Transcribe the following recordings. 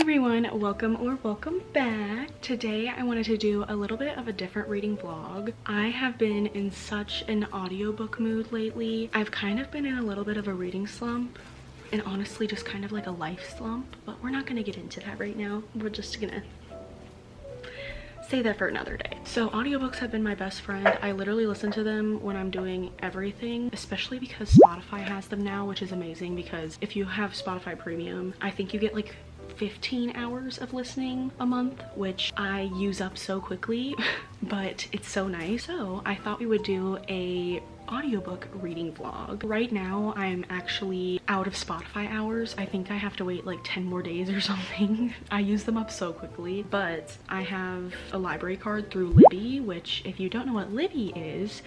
everyone, welcome back. Today I wanted to do a little bit of a different reading vlog. I have been in such an audiobook mood lately. I've kind of been in a little bit of a reading slump and honestly just kind of like a life slump, but we're not gonna get into that right now. We're just gonna say that for another day. So audiobooks have been my best friend. I literally listen to them when I'm doing everything, especially because Spotify has them now, which is amazing because if you have Spotify Premium, I think you get like 15 hours of listening a month, which I use up so quickly, but it's so nice. So I thought we would do a audiobook reading vlog. Right now I'm actually out of Spotify hours. I think I have to wait like 10 more days or something. I use them up so quickly, but I have a library card through Libby, which if you don't know what Libby is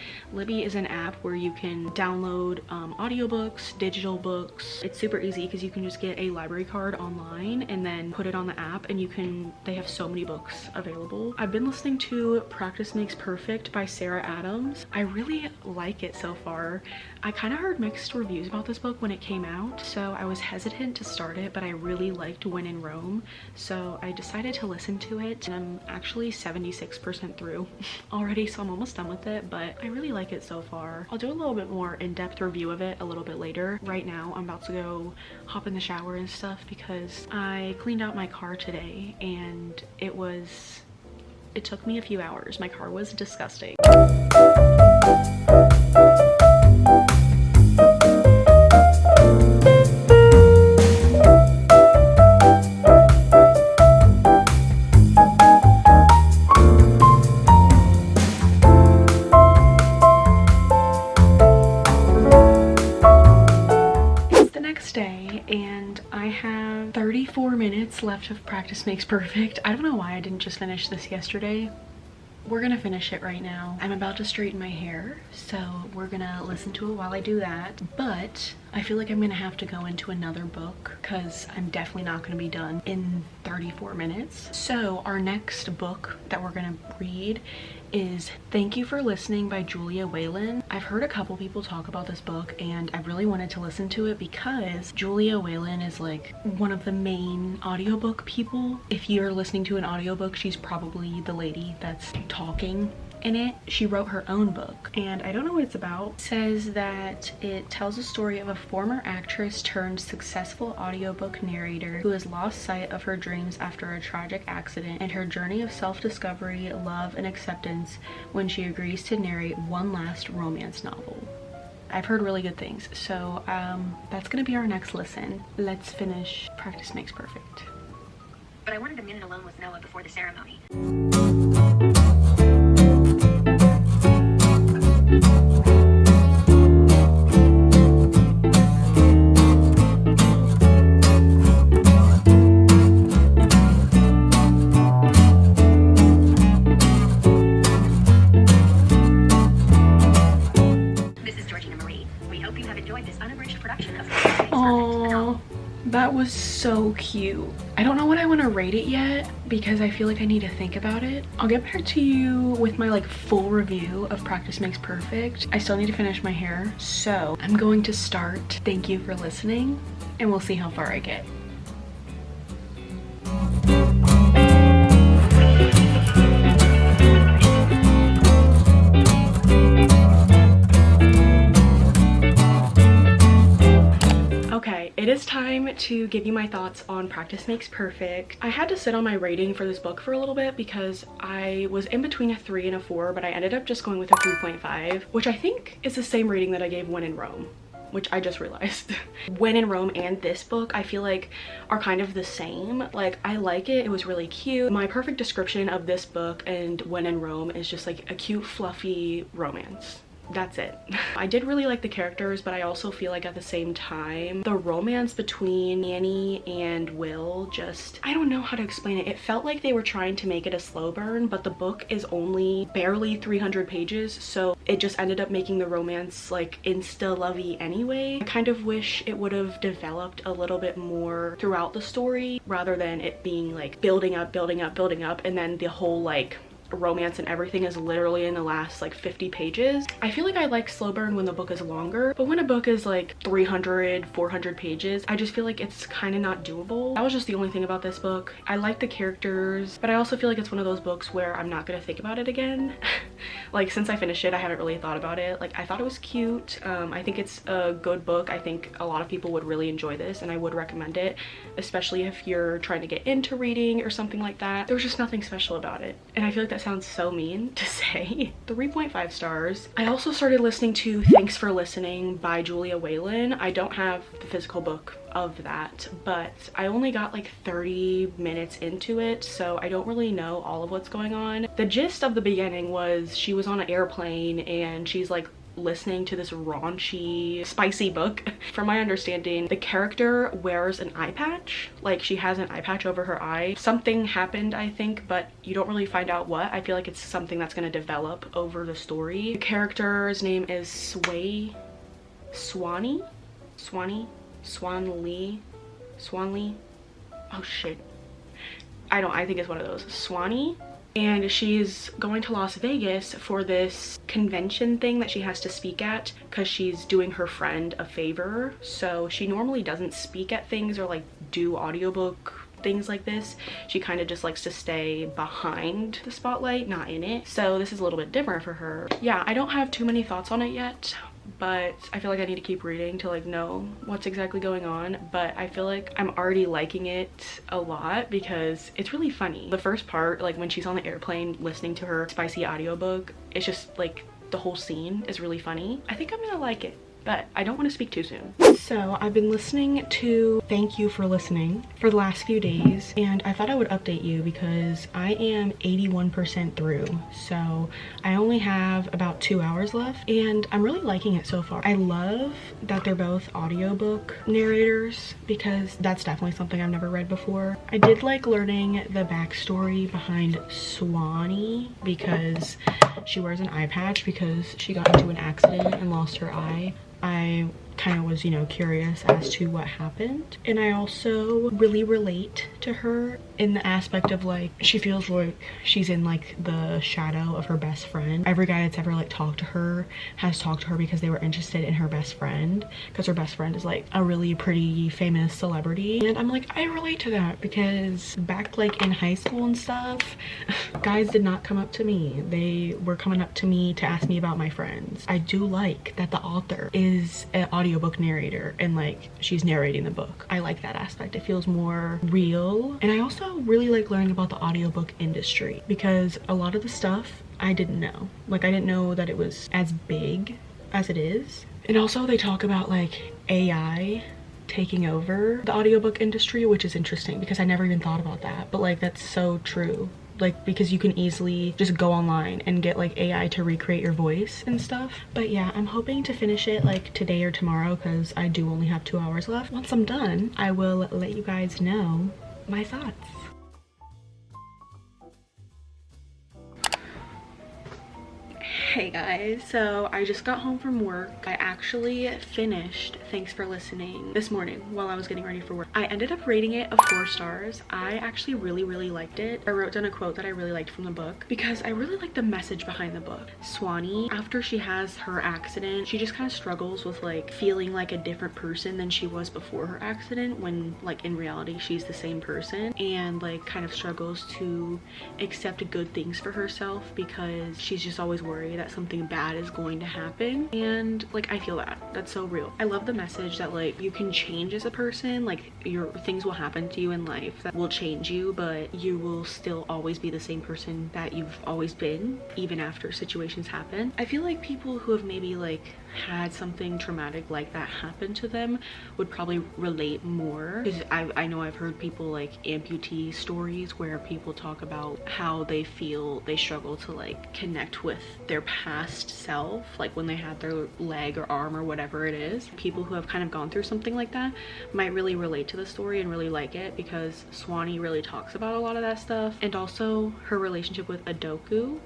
an app where you can download audiobooks, digital books. It's super easy because you can just get a library card online and then put it on the app and they have so many books available. I've been listening to Practice Makes Perfect by Sarah Adams. I really like it so far. I kind of heard mixed reviews about this book when it came out, so I was hesitant to start it, but I really liked When in Rome, so I decided to listen to it, and I'm actually 76% through already, so I'm almost done with it, but I really like it so far. I'll do a little bit more in-depth review of it a little bit later. Right now I'm about to go hop in the shower and stuff because I cleaned out my car today and it took me a few hours. My car was disgusting. And I have 34 minutes left of Practice Makes Perfect. I don't know why I didn't just finish this yesterday. We're gonna finish it right now. I'm about to straighten my hair, so we're gonna listen to it while I do that. But I feel like I'm gonna have to go into another book because I'm definitely not gonna be done in 34 minutes. So our next book that we're gonna read is Thank You for Listening by Julia Whelan. I've heard a couple people talk about this book and I really wanted to listen to it because Julia Whelan is like one of the main audiobook people. If you're listening to an audiobook, she's probably the lady that's talking in it. She wrote her own book and I don't know what it's about. It says that it tells a story of a former actress turned successful audiobook narrator who has lost sight of her dreams after a tragic accident and her journey of self-discovery, love, and acceptance when she agrees to narrate one last romance novel. I've heard really good things, so that's gonna be our next listen. Let's finish Practice Makes Perfect. But I wanted a minute alone with Noah before the ceremony. That was so cute. I don't know what I want to rate it yet because I feel like I need to think about it. I'll get back to you with my like full review of Practice Makes Perfect. I still need to finish my hair, so I'm going to start Thank You for Listening and we'll see how far I get. It is time to give you my thoughts on Practice Makes Perfect. I had to sit on my rating for this book for a little bit because I was in between a 3 and a 4, but I ended up just going with a 3.5, which I think is the same rating that I gave When in Rome, which I just realized. When in Rome and this book I feel like are kind of the same. Like, I like it. It was really cute. My perfect description of this book and When in Rome is just like a cute, fluffy romance. That's it. I did really like the characters, but I also feel like at the same time the romance between Annie and Will, just, I don't know how to explain it. It felt like they were trying to make it a slow burn, but the book is only barely 300 pages, so it just ended up making the romance like insta-lovey anyway. I kind of wish it would have developed a little bit more throughout the story rather than it being like building up, and then the whole like romance and everything is literally in the last like 50 pages. I feel like I like slow burn when the book is longer, but when a book is like 300-400 pages, I just feel like it's kind of not doable. That was just the only thing about this book. I like the characters, but I also feel like it's one of those books where I'm not gonna think about it again. Like since I finished it, I haven't really thought about it. Like I thought it was cute. I think it's a good book. I think a lot of people would really enjoy this and I would recommend it, especially if you're trying to get into reading or something like that. There was just nothing special about it, and I feel like that sounds so mean to say. 3.5 stars. I also started listening to Thanks for Listening by Julia Whalen. I don't have the physical book of that, but I only got like 30 minutes into it, so I don't really know all of what's going on. The gist of the beginning was she was on an airplane and she's like listening to this raunchy, spicy book. From my understanding, the character wears an eye patch. Like she has an eye patch over her eye. Something happened, I think, but you don't really find out what. I feel like it's something that's going to develop over the story. The character's name is Swanlee. Oh shit. I think it's one of those. Swanee. And she's going to Las Vegas for this convention thing that she has to speak at because she's doing her friend a favor. So she normally doesn't speak at things or like do audiobook things like this. She kind of just likes to stay behind the spotlight, not in it. So this is a little bit different for her. Yeah, I don't have too many thoughts on it yet, but I feel like I need to keep reading to like know what's exactly going on. But I feel like I'm already liking it a lot because it's really funny. The first part, like when she's on the airplane listening to her spicy audiobook, it's just like the whole scene is really funny. I think I'm gonna like it, but I don't want to speak too soon. So I've been listening to Thank You for Listening for the last few days, and I thought I would update you because I am 81% through. So I only have about 2 hours left and I'm really liking it so far. I love that they're both audiobook narrators because that's definitely something I've never read before. I did like learning the backstory behind Swanee because she wears an eye patch because she got into an accident and lost her eye. I kind of was, you know, curious as to what happened, and I also really relate to her in the aspect of like she feels like she's in like the shadow of her best friend. Every guy that's ever like talked to her has talked to her because they were interested in her best friend, because her best friend is like a really pretty famous celebrity, and I'm like, I relate to that because back like in high school and stuff, guys did not come up to me. They were coming up to me to ask me about my friends. I do like that the author is an audiobook narrator and like she's narrating the book. I like that aspect. It feels more real. And I also really like learning about the audiobook industry because a lot of the stuff I didn't know. Like I didn't know that it was as big as it is. And also they talk about like AI taking over the audiobook industry, which is interesting because I never even thought about that, but like that's so true. Like because you can easily just go online and get like AI to recreate your voice and stuff. But yeah, I'm hoping to finish it like today or tomorrow because I do only have 2 hours left. Once I'm done, I will let you guys know my thoughts. Hey guys, so I just got home from work. I actually finished Thanks for Listening this morning while I was getting ready for work. I ended up rating it a 4 stars. I actually really liked it. I wrote down a quote that I really liked from the book because I really like the message behind the book. Swanee, after she has her accident, she just kind of struggles with like feeling like a different person than she was before her accident, when like in reality she's the same person, and like kind of struggles to accept good things for herself because she's just always worried that something bad is going to happen. And like I feel that's so real. I love the message that like you can change as a person. Like your things will happen to you in life that will change you, but you will still always be the same person that you've always been even after situations happen. I feel like people who have maybe like had something traumatic like that happen to them would probably relate more, because I know I've heard people like amputee stories where people talk about how they feel they struggle to like connect with their past self, like when they had their leg or arm or whatever it is. People who have kind of gone through something like that might really relate to the story and really like it because Swanee really talks about a lot of that stuff. And also her relationship with Adaku,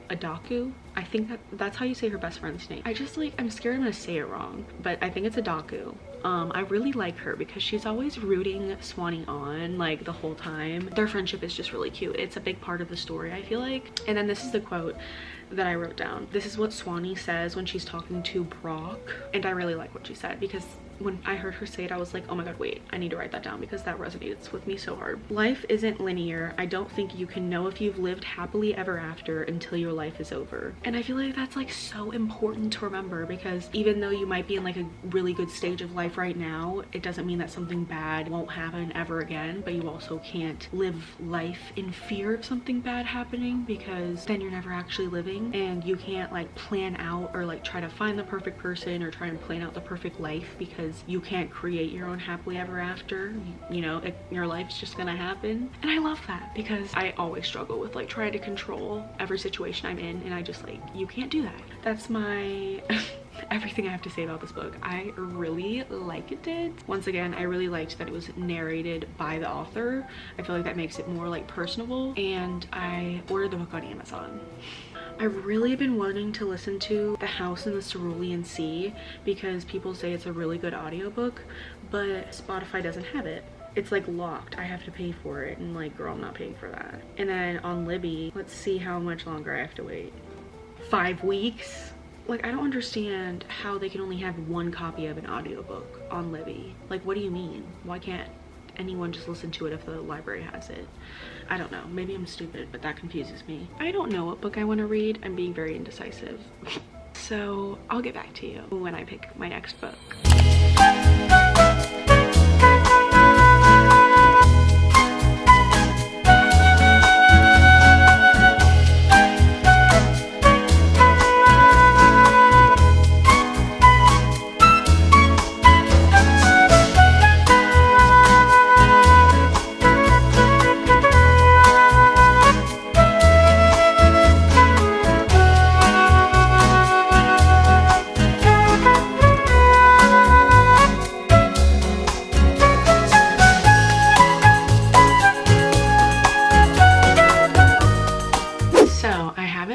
I think that's how you say her best friend's name. I'm scared I'm gonna say it wrong, but I think it's Adaku. I really like her because she's always rooting Swanee on like the whole time. Their friendship is just really cute. It's a big part of the story, I feel like. And then this is the quote that I wrote down. This is what Swanee says when she's talking to Brock, and I really like what she said because when I heard her say it, I was like, oh my god, wait, I need to write that down because that resonates with me so hard. Life isn't linear. I don't think you can know if you've lived happily ever after until your life is over. And I feel like that's like so important to remember, because even though you might be in like a really good stage of life right now, it doesn't mean that something bad won't happen ever again. But you also can't live life in fear of something bad happening, because then you're never actually living, and you can't like plan out or like try to find the perfect person or try and plan out the perfect life, because you can't create your own happily ever after. You know, your life's just gonna happen. And I love that because I always struggle with like trying to control every situation I'm in, and I just like, you can't do that. That's my everything I have to say about this book. I really liked it. Once again, I really liked that it was narrated by the author. I feel like that makes it more like personable, and I ordered the book on Amazon. I've really been wanting to listen to The House in the Cerulean Sea because people say it's a really good audiobook, but Spotify doesn't have it. It's like locked. I have to pay for it, and like, girl, I'm not paying for that. And then on Libby, let's see how much longer I have to wait. 5 weeks? Like, I don't understand how they can only have one copy of an audiobook on Libby. Like, what do you mean? Why can't anyone just listen to it if the library has it? I don't know. Maybe I'm stupid, but that confuses me. I don't know what book I want to read. I'm being very indecisive. So I'll get back to you when I pick my next book.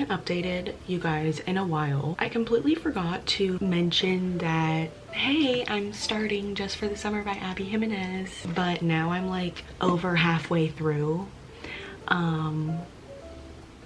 Updated you guys in a while. I completely forgot to mention that, hey, I'm starting Just for the Summer by Abby Jimenez, but now I'm like over halfway through.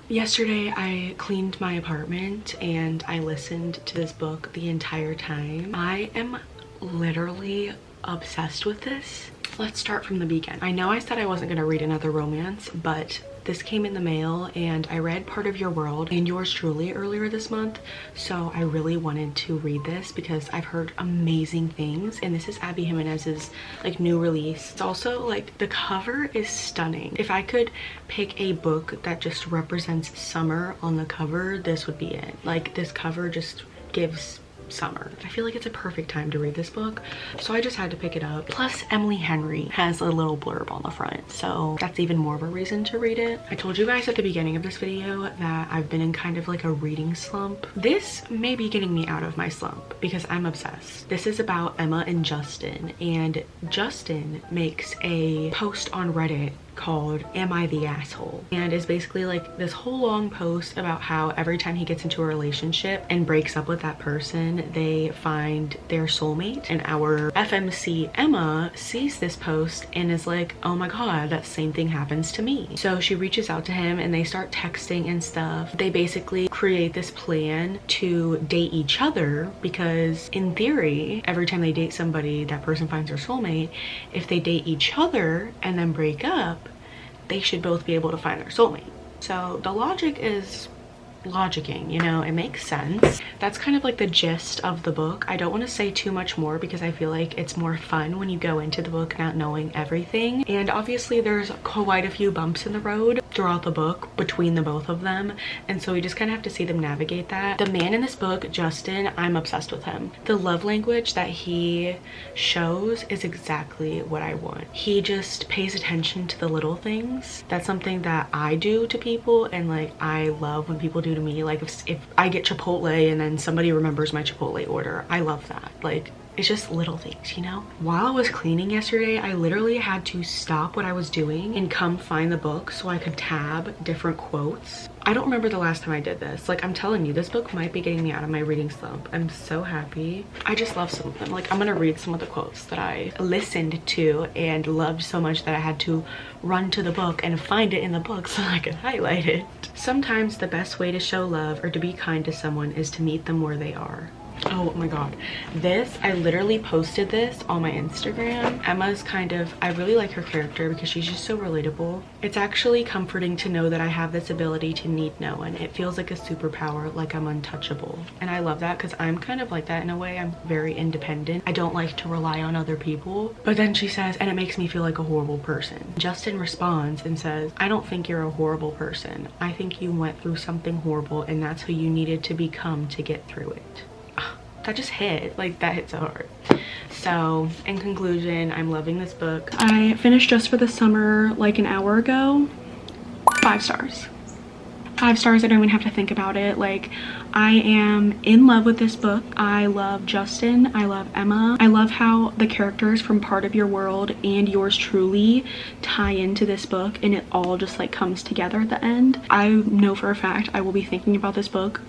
Yesterday I cleaned my apartment and I listened to this book the entire time. I am literally obsessed with this. Let's start from the beginning. I know I said I wasn't gonna read another romance, but this came in the mail and I read Part of Your World and Yours Truly earlier this month, so I really wanted to read this because I've heard amazing things, and this is Abby Jimenez's like new release. It's also like, the cover is stunning. If I could pick a book that just represents summer on the cover, this would be it. Like, this cover just gives summer. I feel like it's a perfect time to read this book, so I just had to pick it up. Plus, Emily Henry has a little blurb on the front, so that's even more of a reason to read it. I told you guys at the beginning of this video that I've been in kind of like a reading slump. This may be getting me out of my slump because I'm obsessed. This is about Emma and Justin, and Justin makes a post on Reddit called Am I the Asshole? And is basically like this whole long post about how every time he gets into a relationship and breaks up with that person, they find their soulmate. And our FMC Emma sees this post and is like, oh my god, that same thing happens to me. So she reaches out to him and they start texting and stuff. They basically create this plan to date each other, because in theory, every time they date somebody, that person finds their soulmate. If they date each other and then break up, they should both be able to find their soulmate. So the logic is logicking, you know, it makes sense. That's kind of like the gist of the book. I don't want to say too much more because I feel like it's more fun when you go into the book not knowing everything. And obviously there's quite a few bumps in the road throughout the book between the both of them, and so we just kind of have to see them navigate that. The man in this book, Justin, I'm obsessed with him. The love language that he shows is exactly what I want. He just pays attention to the little things. That's something that I do to people, and like, I love when people do to me. Like, if I get Chipotle and then somebody remembers my Chipotle order, I love that. Like, It's just little things, you know? While I was cleaning yesterday, I literally had to stop what I was doing and come find the book so I could tab different quotes. I don't remember the last time I did this. Like, I'm telling you, this book might be getting me out of my reading slump. I'm so happy. I just love some of them. Like, I'm gonna read some of the quotes that I listened to and loved so much that I had to run to the book and find it in the book so I could highlight it. Sometimes the best way to show love or to be kind to someone is to meet them where they are. Oh my god, this, I literally posted this on my Instagram. Emma's kind of, I really like her character because she's just so relatable. It's actually comforting to know that I have this ability to need no one. It feels like a superpower, like I'm untouchable. And I love that because I'm kind of like that in a way. I'm very independent. I don't like to rely on other people. But then she says, and it makes me feel like a horrible person. Justin responds and says, I don't think you're a horrible person. I think you went through something horrible and that's who you needed to become to get through it. That just hit, like that hit so hard. So in conclusion, I'm loving this book. I finished Just for the Summer like an hour ago. 5 stars. 5 stars. I don't even have to think about it. Like, I am in love with this book. I love Justin. I love Emma. I love how the characters from Part of Your World and Yours Truly tie into this book and it all just like comes together at the end. I know for a fact I will be thinking about this book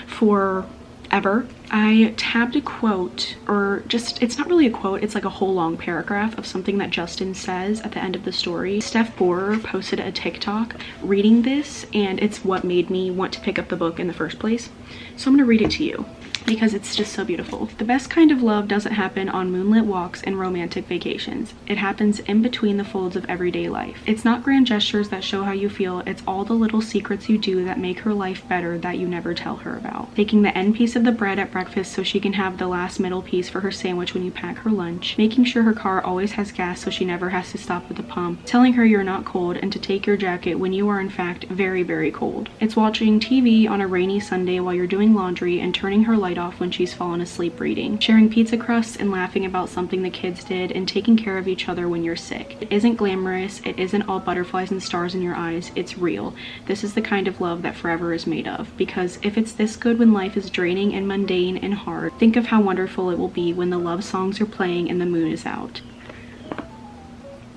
for ever. I tabbed a quote, or just, it's not really a quote, it's like a whole long paragraph of something that Justin says at the end of the story. Steph Borer posted a TikTok reading this and it's what made me want to pick up the book in the first place. So I'm gonna read it to you because it's just so beautiful. The best kind of love doesn't happen on moonlit walks and romantic vacations. It happens in between the folds of everyday life. It's not grand gestures that show how you feel, it's all the little secrets you do that make her life better that you never tell her about. Taking the end piece of the bread at breakfast so she can have the last middle piece for her sandwich when you pack her lunch. Making sure her car always has gas so she never has to stop at the pump. Telling her you're not cold and to take your jacket when you are in fact very, very cold. It's watching TV on a rainy Sunday while you're doing laundry and turning her light off when she's fallen asleep reading. Sharing pizza crusts and laughing about something the kids did and taking care of each other when you're sick. It isn't glamorous. It isn't all butterflies and stars in your eyes. It's real. This is the kind of love that forever is made of. Because if it's this good when life is draining and mundane and hard, think of how wonderful it will be when the love songs are playing and the moon is out.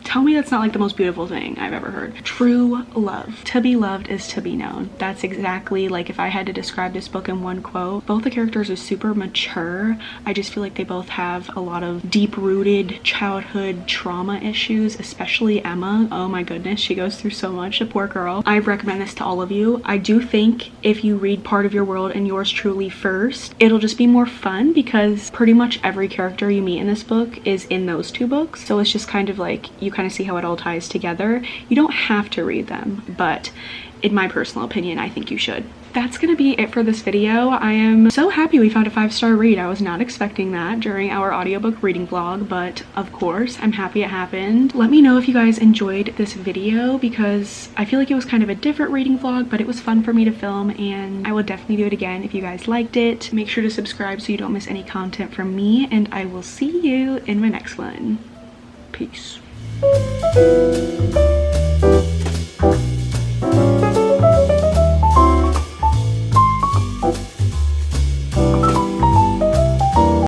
Tell me that's not like the most beautiful thing I've ever heard. True love. To be loved is to be known. That's exactly, like, if I had to describe this book in one quote, both the characters are super mature. I just feel like they both have a lot of deep-rooted childhood trauma issues, especially Emma. Oh my goodness, she goes through so much, the poor girl. I recommend this to all of you. I do think if you read Part of Your World and Yours Truly first, it'll just be more fun because pretty much every character you meet in this book is in those 2 books. So it's just kind of like, you kind of see how it all ties together. You don't have to read them, but in my personal opinion, I think you should. That's gonna be it for this video. I am so happy we found a 5-star read. I was not expecting that during our audiobook reading vlog, but of course, I'm happy it happened. Let me know if you guys enjoyed this video because I feel like it was kind of a different reading vlog, but it was fun for me to film and I will definitely do it again if you guys liked it. Make sure to subscribe so you don't miss any content from me, and I will see you in my next one. Peace.